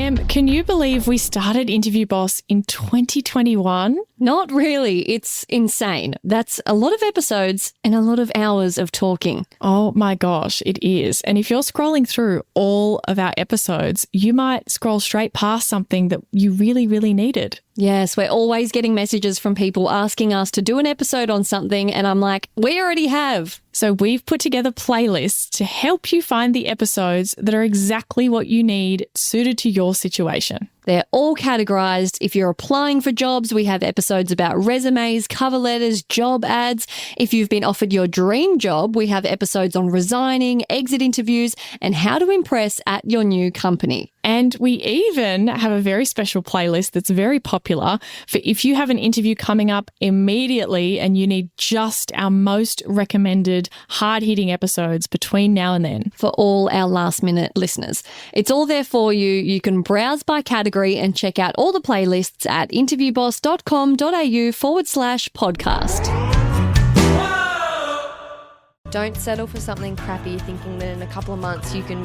Can you believe we started Interview Boss in 2021? Not really. It's insane. That's a lot of episodes and a lot of hours of talking. Oh my gosh, it is. And if you're scrolling through all of our episodes, you might scroll straight past something that you really, really needed. Yes, we're always getting messages from people asking us to do an episode on something, and I'm like, we already have. So we've put together playlists to help you find the episodes that are exactly what you need, suited to your situation. They're all categorized. If you're applying for jobs, we have episodes about resumes, cover letters, job ads. If you've been offered your dream job, we have episodes on resigning, exit interviews, and how to impress at your new company. And we even have a very special playlist that's very popular for if you have an interview coming up immediately and you need just our most recommended hard-hitting episodes between now and then. For all our last-minute listeners. It's all there for you. You can browse by category and check out all the playlists at interviewboss.com.au/podcast. Don't settle for something crappy thinking that in a couple of months you can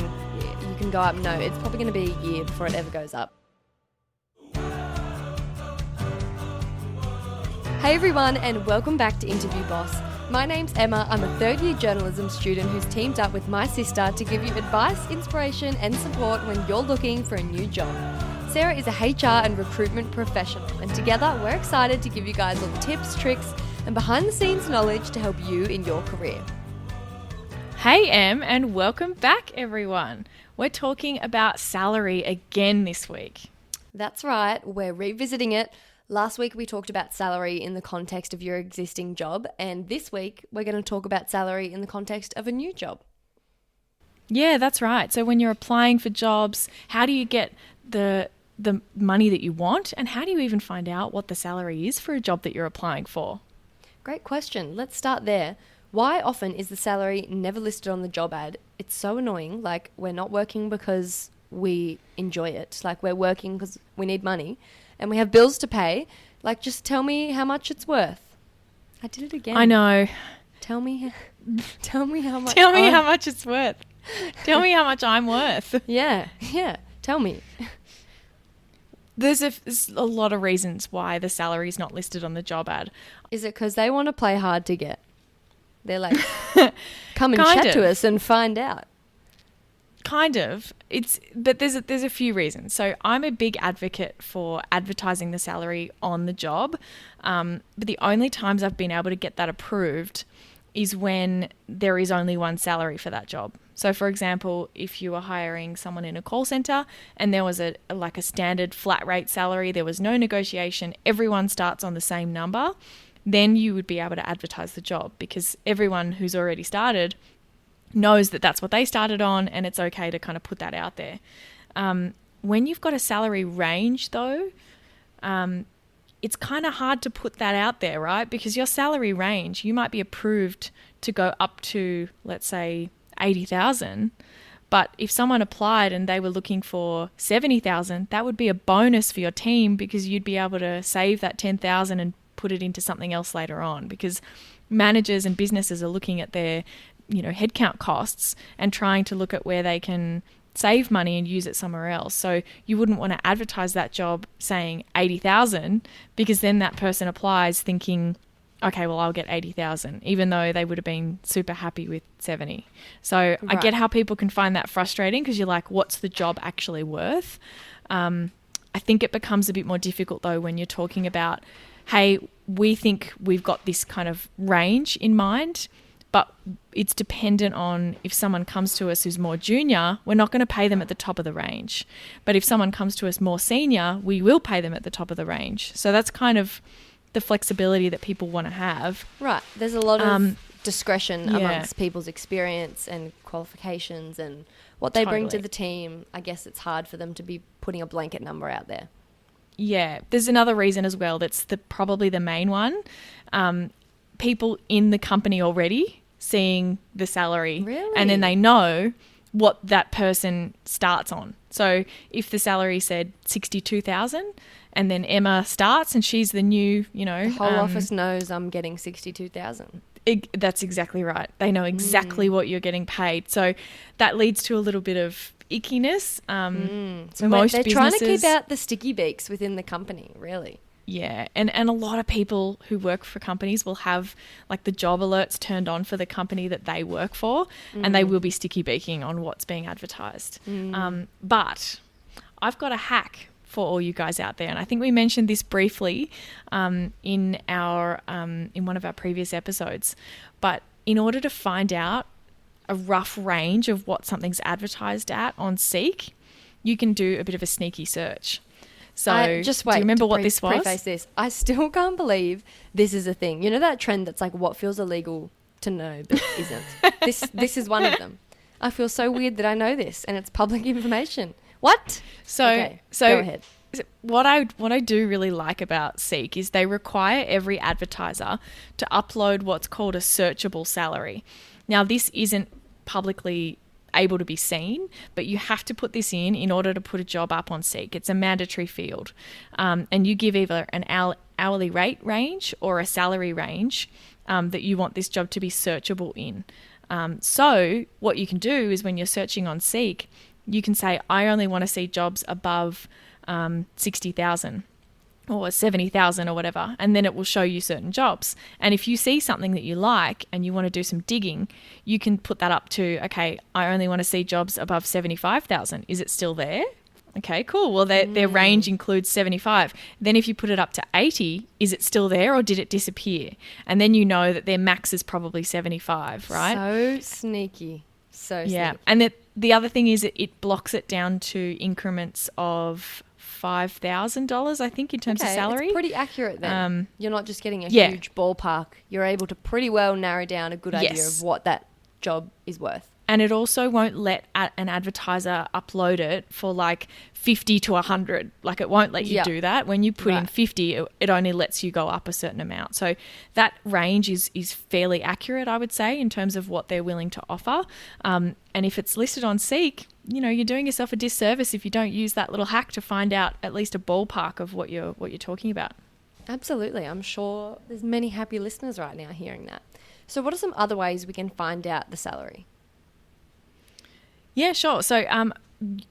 go up. No, it's probably going to be a year before it ever goes up. Hey everyone, and welcome back to Interview Boss. My name's Emma. I'm a third-year journalism student who's teamed up with my sister to give you advice, inspiration and support when you're looking for a new job. Sarah is a HR and recruitment professional, and together we're excited to give you guys all the tips, tricks and behind-the-scenes knowledge to help you in your career. Hey Em, and welcome back everyone. We're talking about salary again this week. That's right, we're revisiting it. Last week we talked about salary in the context of your existing job, and this week we're going to talk about salary in the context of a new job. Yeah, that's right. So when you're applying for jobs, how do you get the money that you want, and how do you even find out what the salary is for a job that you're applying for? Great question. Let's start there. Why often is the salary never listed on the job ad? It's so annoying. Like, we're not working because we enjoy it. Like, we're working because we need money and we have bills to pay. Like, just tell me how much it's worth. I did it again. I know. Tell me how much. Tell me how much it's worth. Tell me how much I'm worth. Yeah. Tell me. There's a lot of reasons why the salary is not listed on the job ad. Is it because they want to play hard to get? They're like, come and chat to us and find out. Kind of. But there's a few reasons. So I'm a big advocate for advertising the salary on the job. But the only times I've been able to get that approved is when there is only one salary for that job. So for example, if you were hiring someone in a call center and there was a standard flat rate salary, there was no negotiation, everyone starts on the same number, then you would be able to advertise the job because everyone who's already started knows that that's what they started on, and it's okay to kind of put that out there. When you've got a salary range though, it's kind of hard to put that out there, right? Because your salary range, you might be approved to go up to, let's say, 80,000. But if someone applied and they were looking for 70,000, that would be a bonus for your team because you'd be able to save that 10,000 and put it into something else later on, because managers and businesses are looking at their, headcount costs and trying to look at where they can save money and use it somewhere else. So you wouldn't want to advertise that job saying 80,000 because then that person applies thinking, okay, well, I'll get 80,000, even though they would have been super happy with 70. So right. I get how people can find that frustrating because you're like, what's the job actually worth? I think it becomes a bit more difficult though when you're talking about, hey, we think we've got this kind of range in mind, but it's dependent on if someone comes to us who's more junior, we're not going to pay them at the top of the range. But if someone comes to us more senior, we will pay them at the top of the range. So that's kind of the flexibility that people want to have. Right. There's a lot of discretion amongst people's experience and qualifications and what they bring to the team. I guess it's hard for them to be putting a blanket number out there. Yeah. There's another reason as well that's probably the main one. People in the company already seeing the salary. Really? And then they know what that person starts on. So if the salary said 62,000 and then Emma starts and she's the new, the whole office knows I'm getting 62,000. That's exactly right. They know exactly what you're getting paid. So that leads to a little bit of ickiness. So Most they're trying to keep businesses- out the sticky beaks within the company, really. Yeah, and a lot of people who work for companies will have like the job alerts turned on for the company that they work for, and they will be sticky beaking on what's being advertised. But I've got a hack for all you guys out there, and I think we mentioned this briefly in one of our previous episodes. But in order to find out a rough range of what something's advertised at on Seek, you can do a bit of a sneaky search. So just do wait. you remember to what this was? Preface this. I still can't believe this is a thing. You know that trend that's like what feels illegal to know but isn't. This is one of them. I feel so weird that I know this and it's public information. What? So go ahead. What I do really like about Seek is they require every advertiser to upload what's called a searchable salary. Now, this isn't publicly able to be seen, but you have to put this in order to put a job up on Seek. It's a mandatory field. And you give either an hourly rate range or a salary range that you want this job to be searchable in. So what you can do is when you're searching on Seek, you can say, I only want to see jobs above 60,000 or 70,000 or whatever, and then it will show you certain jobs. And if you see something that you like and you want to do some digging, you can put that up to, okay, I only want to see jobs above 75,000. Is it still there? Okay, cool. Well, their range includes 75. Then if you put it up to 80, is it still there or did it disappear? And then you know that their max is probably 75, right? So sneaky. Yeah. And the other thing is it blocks it down to increments of $5,000, I think, in terms of salary. It's pretty accurate then. You're not just getting a yeah. huge ballpark. You're able to pretty well narrow down a good idea Yes. of what that job is worth. And it also won't let an advertiser upload it for like 50 to 100. Like it won't let you do that. When you put in 50, it only lets you go up a certain amount. So that range is fairly accurate, I would say, in terms of what they're willing to offer. And if it's listed on Seek, you know, you're doing yourself a disservice if you don't use that little hack to find out at least a ballpark of what you're talking about. Absolutely. I'm sure there's many happy listeners right now hearing that. So what are some other ways we can find out the salary? Yeah, sure. So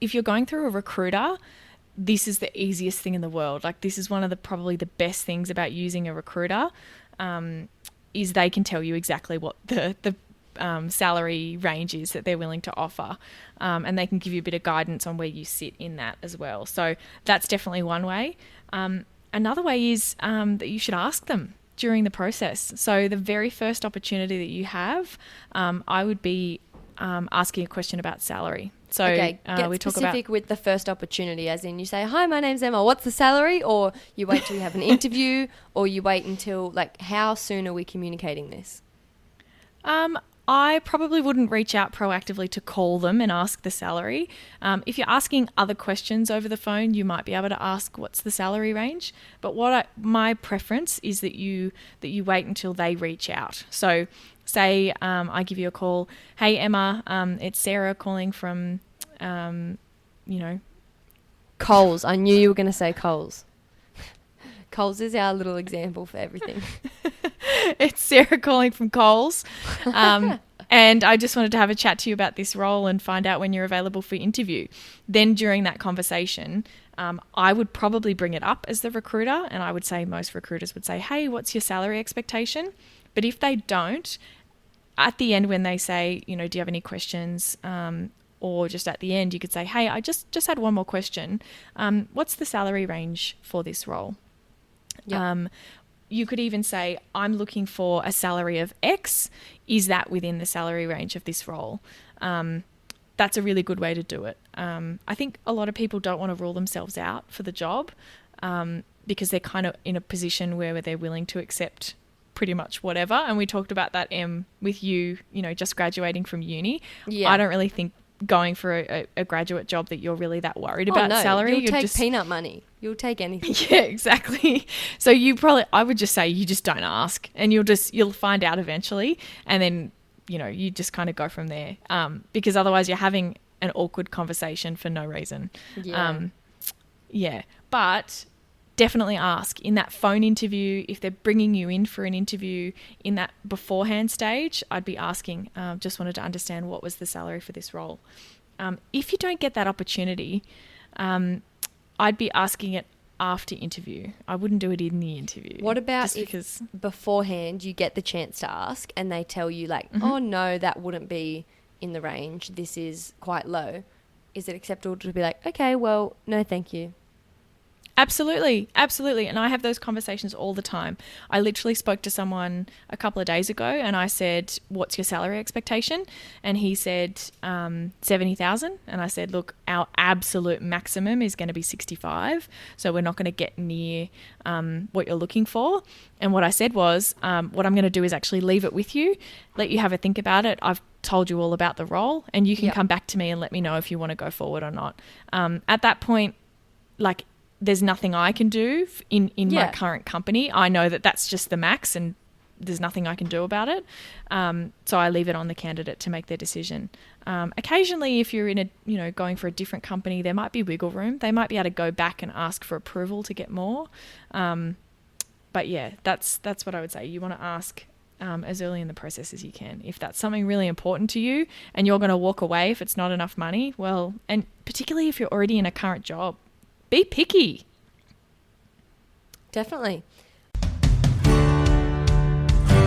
if you're going through a recruiter, this is the easiest thing in the world. Like this is one of probably the best things about using a recruiter is they can tell you exactly what the salary range is that they're willing to offer. And they can give you a bit of guidance on where you sit in that as well. So that's definitely one way. Another way is that you should ask them during the process. So the very first opportunity that you have, I would be asking a question about salary. So okay, get we talk specific about with the first opportunity, as in you say, hi, my name's Emma, what's the salary? Or you wait till you have an interview, or you wait until, like, how soon are we communicating this? I probably wouldn't reach out proactively to call them and ask the salary. If you're asking other questions over the phone, you might be able to ask what's the salary range. But my preference is that you wait until they reach out. So say I give you a call, hey Emma, it's Sarah calling from, Coles. I knew you were going to say Coles. Coles is our little example for everything. It's Sarah calling from Coles. And I just wanted to have a chat to you about this role and find out when you're available for interview. Then during that conversation, I would probably bring it up as the recruiter, and I would say most recruiters would say, hey, what's your salary expectation? But if they don't, at the end when they say, do you have any questions? Or just at the end, you could say, hey, I just had one more question. What's the salary range for this role? Yep. You could even say, I'm looking for a salary of X. Is that within the salary range of this role? That's a really good way to do it. I think a lot of people don't want to rule themselves out for the job because they're kind of in a position where they're willing to accept pretty much whatever. And we talked about that, with you, just graduating from uni. Yeah. I don't really think going for a graduate job that you're really that worried about salary. You'll take peanut money. You'll take anything. Yeah, exactly. So I would just say you just don't ask, and you'll find out eventually, and then you just kind of go from there. Because otherwise you're having an awkward conversation for no reason. Yeah. But definitely ask in that phone interview. If they're bringing you in for an interview in that beforehand stage, I'd be asking, just wanted to understand what was the salary for this role. if you don't get that opportunity, I'd be asking it after interview. I wouldn't do it in the interview. What about just if because beforehand you get the chance to ask and they tell you like, oh no, that wouldn't be in the range. This is quite low. Is it acceptable to be like, okay, well, no, thank you? Absolutely. Absolutely. And I have those conversations all the time. I literally spoke to someone a couple of days ago and I said, what's your salary expectation? And he said 70,000. And I said, look, our absolute maximum is going to be 65. So we're not going to get near what you're looking for. And what I said was, what I'm going to do is actually leave it with you, let you have a think about it. I've told you all about the role and you can come back to me and let me know if you want to go forward or not. At that point, like, there's nothing I can do in my current company. I know that that's just the max and there's nothing I can do about it. So I leave it on the candidate to make their decision. Occasionally, if you're in going for a different company, there might be wiggle room. They might be able to go back and ask for approval to get more. But yeah, that's what I would say. You want to ask as early in the process as you can. If that's something really important to you and you're going to walk away if it's not enough money, well, and particularly if you're already in a current job, be picky. Definitely.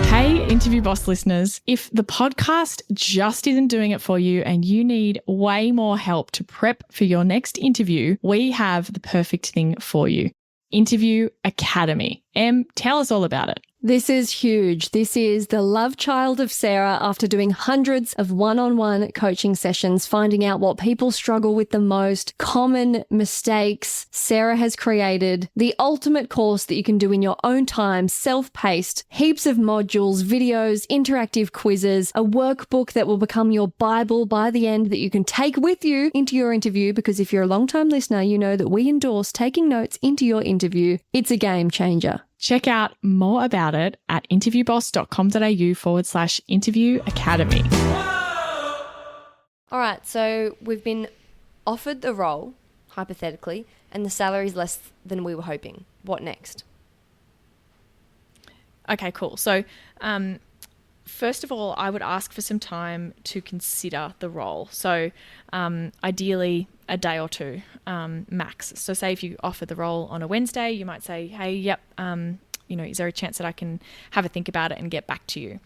Hey, Interview Boss listeners, if the podcast just isn't doing it for you and you need way more help to prep for your next interview, we have the perfect thing for you. Interview Academy. Em, tell us all about it. This is huge. This is the love child of Sarah after doing hundreds of one-on-one coaching sessions, finding out what people struggle with the most, common mistakes. Sarah has created the ultimate course that you can do in your own time, self-paced, heaps of modules, videos, interactive quizzes, a workbook that will become your Bible by the end that you can take with you into your interview, because if you're a long-time listener, you know that we endorse taking notes into your interview. It's a game changer. Check out more about it at interviewboss.com.au/interview academy. All right, so we've been offered the role, hypothetically, and the salary is less than we were hoping. What next? Okay, cool. So first of all, I would ask for some time to consider the role. So ideally a day or two max. So say if you offer the role on a Wednesday, you might say, hey, yep, is there a chance that I can have a think about it and get back to you?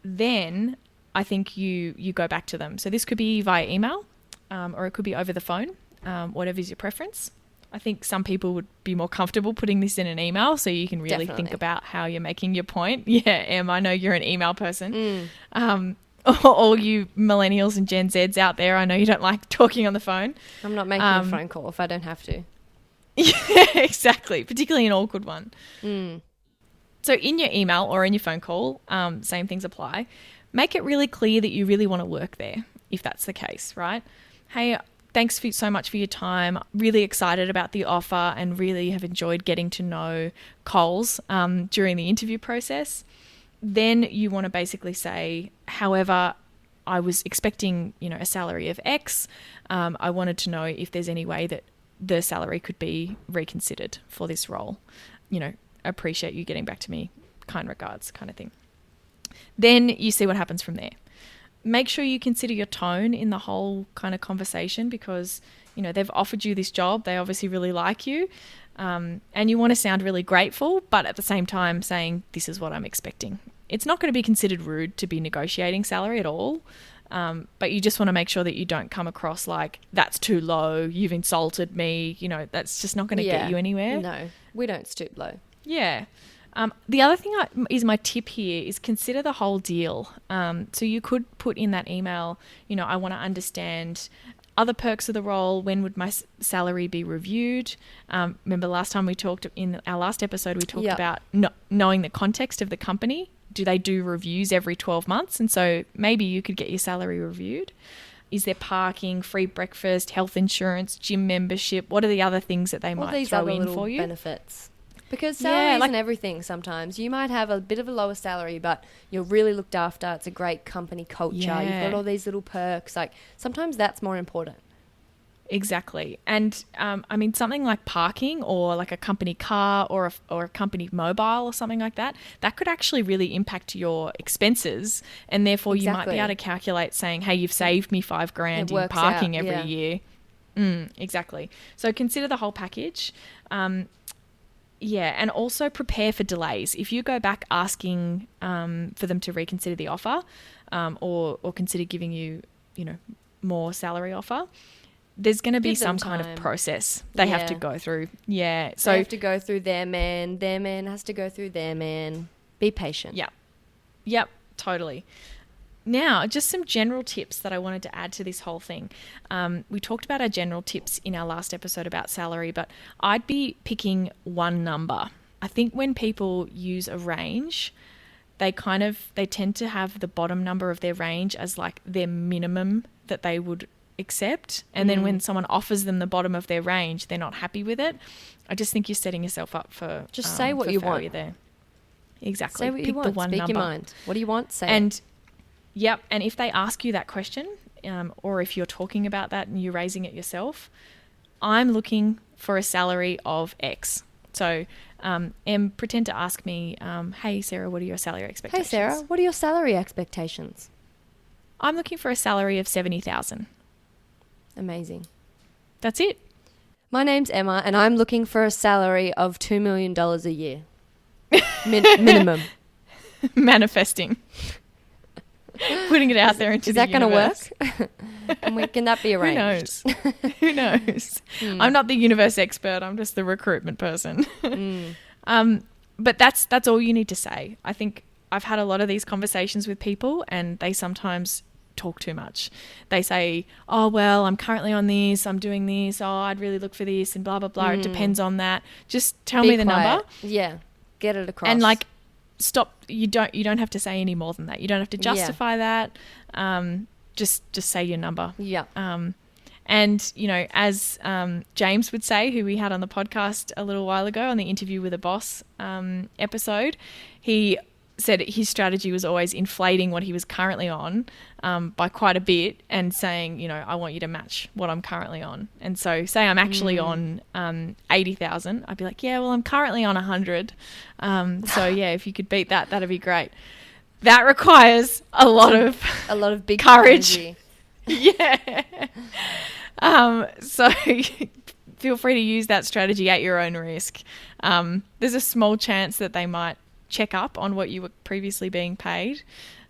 Then I think you go back to them. So this could be via email or it could be over the phone, whatever is your preference. I think some people would be more comfortable putting this in an email so you can really think about how you're making your point. Yeah, Em, I know you're an email person. All you millennials and Gen Zs out there, I know you don't like talking on the phone. I'm not making a phone call if I don't have to. Yeah, exactly, particularly an awkward one. So in your email or in your phone call, same things apply. Make it really clear that you really want to work there, if that's the case, right? Hey, thanks so much for your time. Really excited about the offer and really have enjoyed getting to know Coles during the interview process. Then you want to basically say, however, I was expecting, a salary of X. I wanted to know if there's any way that the salary could be reconsidered for this role. Appreciate you getting back to me. Kind regards, kind of thing. Then you see what happens from there. Make sure you consider your tone in the whole kind of conversation because, they've offered you this job. They obviously really like you. And you want to sound really grateful, but at the same time saying, this is what I'm expecting. It's not going to be considered rude to be negotiating salary at all. But you just want to make sure that you don't come across like, that's too low, you've insulted me. That's just not going to get you anywhere. No, we don't stoop low. Yeah. The other thing is my tip here is consider the whole deal. So you could put in that email, I want to understand other perks of the role. When would my salary be reviewed? Remember last time we talked in our last episode, we talked about knowing the context of the company. Do they do reviews every 12 months? And so maybe you could get your salary reviewed. Is there parking, free breakfast, health insurance, gym membership? What are the other things that they might throw in for you? Benefits. Because salary isn't everything sometimes. You might have a bit of a lower salary, but you're really looked after. It's a great company culture. You've got all these little perks. Like sometimes that's more important. Exactly. And I mean, something like parking or like a company car or a company mobile or something like that, that could actually really impact your expenses. And therefore you might be Exactly. able to calculate saying, hey, you've saved me $5,000 in works parking out, every yeah. year. Exactly. So consider the whole package. Yeah, and also prepare for delays. If you go back asking for them to reconsider the offer or consider giving you, more salary offer, there's going to be Give them some kind of time. process they have to Yeah. go through. Yeah. They So, have to go through their man has to go through their man. Be patient. yep, totally. Now, just some general tips that I wanted to add to this whole thing. We talked about our general tips in our last episode about salary, but I'd be picking one number. I think when people use a range, they tend to have the bottom number of their range as like their minimum that they would accept. And then when someone offers them the bottom of their range, they're not happy with it. I just think you're setting yourself up for Just say what for you failure want. there. Exactly. Say what Pick you want. the one Speak number. your mind. What do you want? Say it. And yep, and if they ask you that question, or if you're talking about that and you're raising it yourself, I'm looking for a salary of X. So, pretend to ask me, hey Sarah, what are your salary Hey expectations? Sarah, what are your salary expectations? I'm looking for a salary of 70,000. Amazing. That's it. My name's Emma, and I'm looking for a salary of $2 million a year. Minimum. Manifesting. Putting it out there into Is the that going to universe. work? Can that be Who arranged? knows? Who knows? I'm not the universe expert. I'm just the recruitment person. But that's all you need to say. I think I've had a lot of these conversations with people, and they sometimes talk too much. They say, oh, well, I'm currently on this, I'm doing this, oh, I'd really look for this, and blah, blah, blah. It depends on that. Just tell me the number. Yeah. Get it across. And like, stop. You don't have to say any more than that. You don't have to justify that. Just say your number. Yeah. And, as James would say, who we had on the podcast a little while ago on the Interview with a Boss episode, he said his strategy was always inflating what he was currently on by quite a bit and saying, I want you to match what I'm currently on. And so say I'm actually on 80,000, I'd be like, yeah, well, I'm currently on 100. So yeah, if you could beat that, that'd be great. That requires a lot of big courage. energy. Yeah. So feel free to use that strategy at your own risk. There's a small chance that they might check up on what you were previously being paid.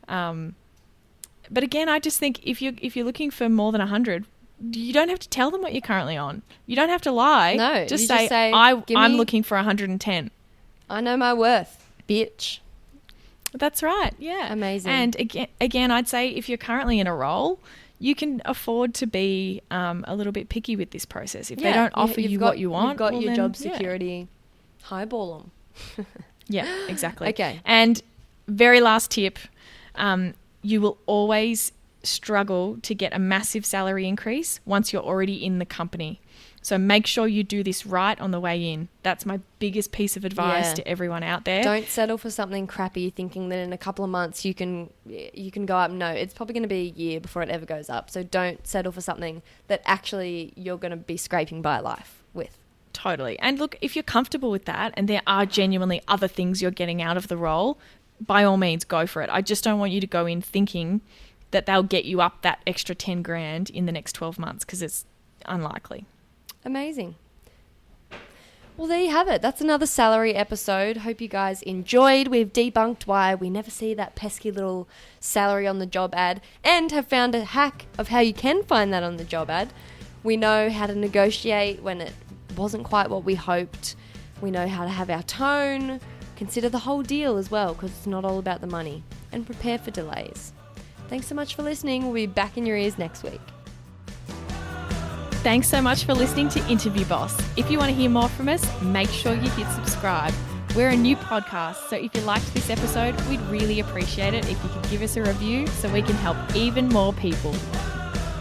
But again, I just think if you're looking for more than 100, you don't have to tell them what you're currently on. You don't have to lie. No, just you say, just say, I'm looking for 110. I know my worth, bitch. That's right. Yeah. Amazing. And again, I'd say if you're currently in a role, you can afford to be a little bit picky with this process. If they don't offer you what you want, you've got well, your then, job yeah. security. Highball them. Yeah, exactly. Okay. And very last tip, you will always struggle to get a massive salary increase once you're already in the company. So make sure you do this right on the way in. That's my biggest piece of advice to everyone out there. Don't settle for something crappy thinking that in a couple of months you can go up. No, it's probably going to be a year before it ever goes up. So don't settle for something that actually you're going to be scraping by life with. Totally. And look, if you're comfortable with that and there are genuinely other things you're getting out of the role, by all means, go for it. I just don't want you to go in thinking that they'll get you up that extra 10 grand in the next 12 months because it's unlikely. Amazing. Well, there you have it. That's another salary episode. Hope you guys enjoyed. We've debunked why we never see that pesky little salary on the job ad and have found a hack of how you can find that on the job ad. We know how to negotiate when it wasn't quite what we hoped. We know how to have our tone, consider the whole deal as well because it's not all about the money, and prepare for delays. Thanks so much for listening. We'll be back in your ears next week. Thanks so much for listening to Interview Boss. If you want to hear more from us, make sure you hit subscribe. We're a new podcast, so if you liked this episode, we'd really appreciate it if you could give us a review so we can help even more people.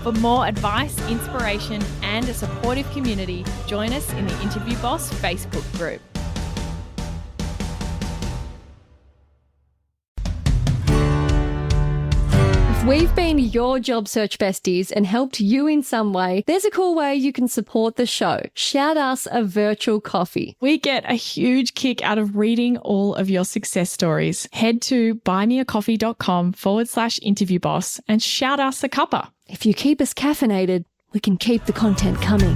For more advice, inspiration, and a supportive community, join us in the Interview Boss Facebook group. If we've been your job search besties and helped you in some way, there's a cool way you can support the show. Shout us a virtual coffee. We get a huge kick out of reading all of your success stories. Head to buymeacoffee.com/interviewboss and shout us a cuppa. If you keep us caffeinated, we can keep the content coming.